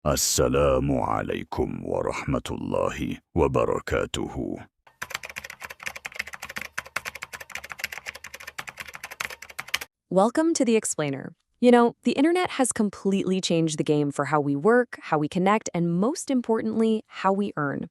Assalamu Alaikum wa rahmatullahi wa barakatuhu. Welcome to The Explainer. You know, the internet has completely changed the game for how we work, how we connect, and most importantly, how we earn.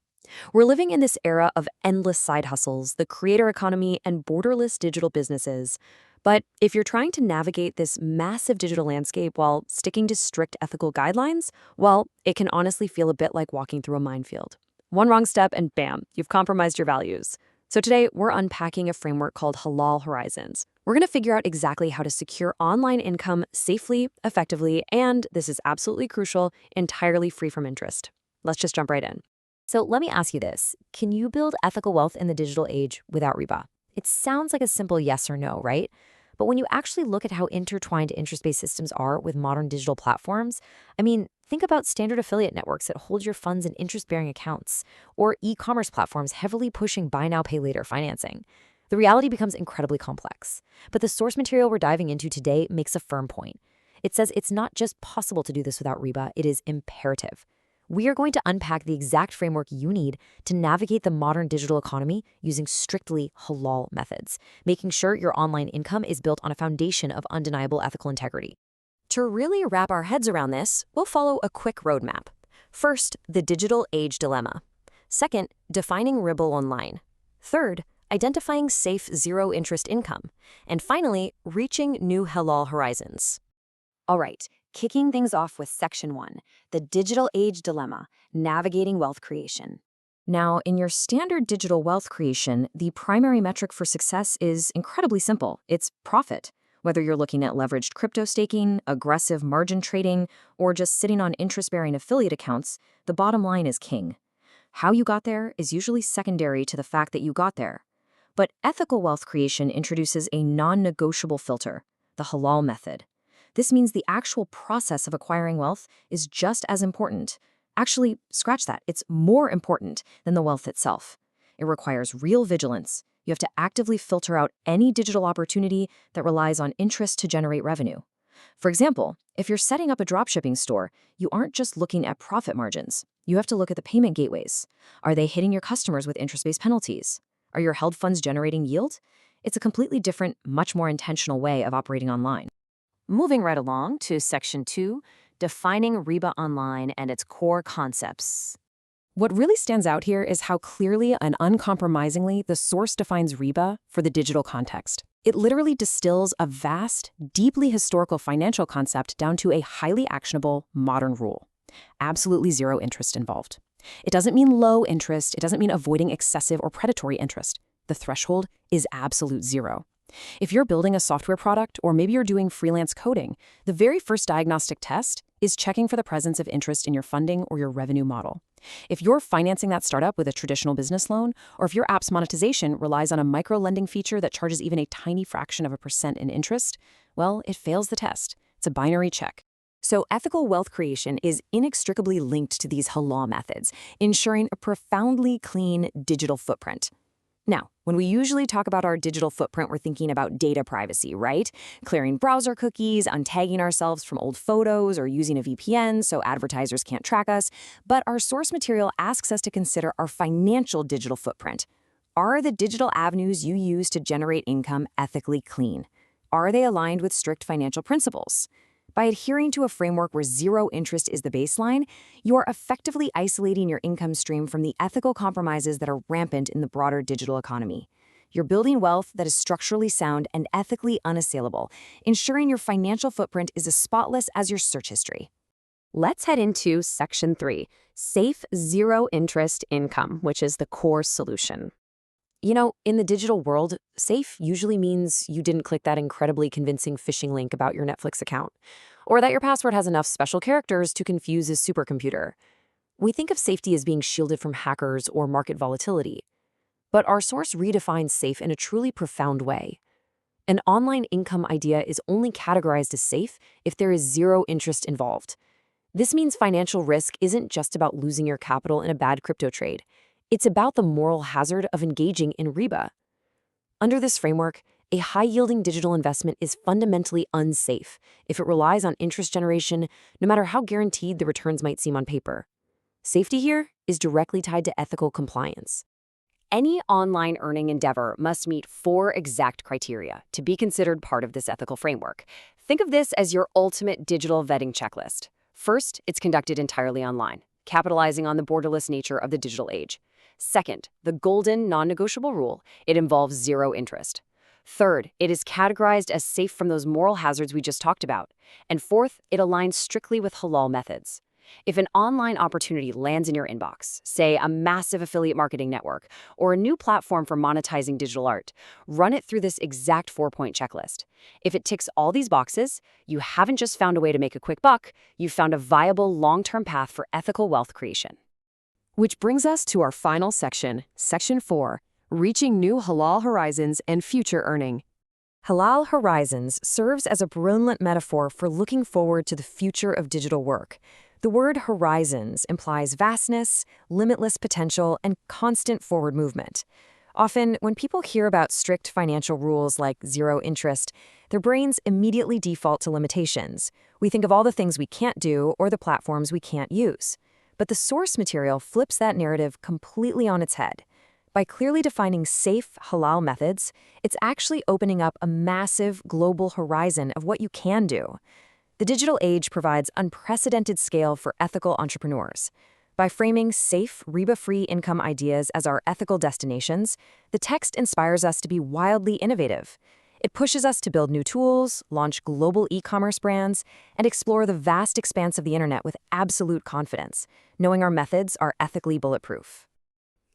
We're living in this era of endless side hustles, the creator economy, and borderless digital businesses. But if you're trying to navigate this massive digital landscape while sticking to strict ethical guidelines, well, it can honestly feel a bit like walking through a minefield. One wrong step and bam, you've compromised your values. So today, we're unpacking a framework called Halal Horizons. We're going to figure out exactly how to secure online income safely, effectively, and, this is absolutely crucial, entirely free from interest. Let's just jump right in. So let me ask you this. Can you build ethical wealth in the digital age without riba? It sounds like a simple yes or no, right? But when you actually look at how intertwined interest-based systems are with modern digital platforms, think about standard affiliate networks that hold your funds in interest-bearing accounts, or e-commerce platforms heavily pushing buy now, pay later financing. The reality becomes incredibly complex. But the source material we're diving into today makes a firm point. It says it's not just possible to do this without riba, it is imperative. We are going to unpack the exact framework you need to navigate the modern digital economy using strictly halal methods, making sure your online income is built on a foundation of undeniable ethical integrity. To really wrap our heads around this, we'll follow a quick roadmap. First, the digital age dilemma. Second, defining Riba online. Third, identifying safe zero-interest income. And finally, reaching new halal horizons. All right. Kicking things off with Section 1, the digital age dilemma, navigating wealth creation. Now, in your standard digital wealth creation, the primary metric for success is incredibly simple. It's profit. Whether you're looking at leveraged crypto staking, aggressive margin trading, or just sitting on interest-bearing affiliate accounts, the bottom line is king. How you got there is usually secondary to the fact that you got there. But ethical wealth creation introduces a non-negotiable filter, the halal method. This means the actual process of acquiring wealth is just as important. Actually, scratch that. It's more important than the wealth itself. It requires real vigilance. You have to actively filter out any digital opportunity that relies on interest to generate revenue. For example, if you're setting up a dropshipping store, you aren't just looking at profit margins. You have to look at the payment gateways. Are they hitting your customers with interest-based penalties? Are your held funds generating yield? It's a completely different, much more intentional way of operating online. Moving right along to Section 2, defining Riba online and its core concepts. What really stands out here is how clearly and uncompromisingly the source defines Riba for the digital context. It literally distills a vast, deeply historical financial concept down to a highly actionable, modern rule. Absolutely zero interest involved. It doesn't mean low interest, it doesn't mean avoiding excessive or predatory interest. The threshold is absolute zero. If you're building a software product, or maybe you're doing freelance coding, the very first diagnostic test is checking for the presence of interest in your funding or your revenue model. If you're financing that startup with a traditional business loan, or if your app's monetization relies on a micro-lending feature that charges even a tiny fraction of a % in interest, well, it fails the test. It's a binary check. So ethical wealth creation is inextricably linked to these halal methods, ensuring a profoundly clean digital footprint. Now, when we usually talk about our digital footprint, we're thinking about data privacy, right? Clearing browser cookies, untagging ourselves from old photos, or using a VPN so advertisers can't track us. But our source material asks us to consider our financial digital footprint. Are the digital avenues you use to generate income ethically clean? Are they aligned with strict financial principles? By adhering to a framework where zero interest is the baseline, you are effectively isolating your income stream from the ethical compromises that are rampant in the broader digital economy. You're building wealth that is structurally sound and ethically unassailable, ensuring your financial footprint is as spotless as your search history. Let's head into Section 3, safe zero-interest income, which is the core solution. You know, in the digital world, safe usually means you didn't click that incredibly convincing phishing link about your Netflix account, or that your password has enough special characters to confuse a supercomputer. We think of safety as being shielded from hackers or market volatility. But our source redefines safe in a truly profound way. An online income idea is only categorized as safe if there is zero interest involved. This means financial risk isn't just about losing your capital in a bad crypto trade. It's about the moral hazard of engaging in riba. Under this framework, A high-yielding digital investment is fundamentally unsafe if it relies on interest generation, no matter how guaranteed the returns might seem on paper. Safety here is directly tied to ethical compliance. Any online earning endeavor must meet 4 exact criteria to be considered part of this ethical framework. Think of this as your ultimate digital vetting checklist. First, it's conducted entirely online, capitalizing on the borderless nature of the digital age. Second, the golden non-negotiable rule: it involves zero interest. Third, it is categorized as safe from those moral hazards we just talked about. And fourth, it aligns strictly with halal methods. If an online opportunity lands in your inbox, say a massive affiliate marketing network or a new platform for monetizing digital art, run it through this exact 4-point checklist. If it ticks all these boxes, you haven't just found a way to make a quick buck, you've found a viable long-term path for ethical wealth creation. Which brings us to our final section, Section 4, Reaching New Halal Horizons and Future Earning. Halal Horizons serves as a brilliant metaphor for looking forward to the future of digital work. The word horizons implies vastness, limitless potential, and constant forward movement. Often, when people hear about strict financial rules like zero interest, their brains immediately default to limitations. We think of all the things we can't do or the platforms we can't use. But the source material flips that narrative completely on its head. By clearly defining safe halal methods, it's actually opening up a massive global horizon of what you can do. The digital age provides unprecedented scale for ethical entrepreneurs. By framing safe, Riba-free income ideas as our ethical destinations, the text inspires us to be wildly innovative. It pushes us to build new tools, launch global e-commerce brands, and explore the vast expanse of the internet with absolute confidence, knowing our methods are ethically bulletproof.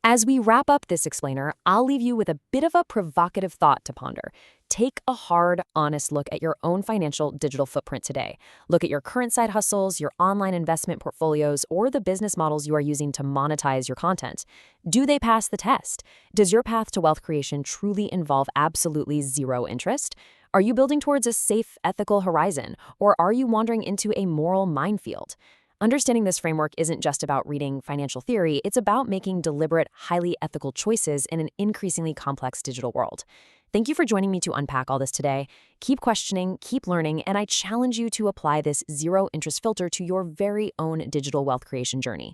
As we wrap up this explainer, I'll leave you with a bit of a provocative thought to ponder. Take a hard, honest look at your own financial digital footprint today. Look at your current side hustles, your online investment portfolios, or the business models you are using to monetize your content. Do they pass the test? Does your path to wealth creation truly involve absolutely zero interest? Are you building towards a safe, ethical horizon, or are you wandering into a moral minefield? Understanding this framework isn't just about reading financial theory, it's about making deliberate, highly ethical choices in an increasingly complex digital world. Thank you for joining me to unpack all this today. Keep questioning, keep learning, and I challenge you to apply this zero interest filter to your very own digital wealth creation journey.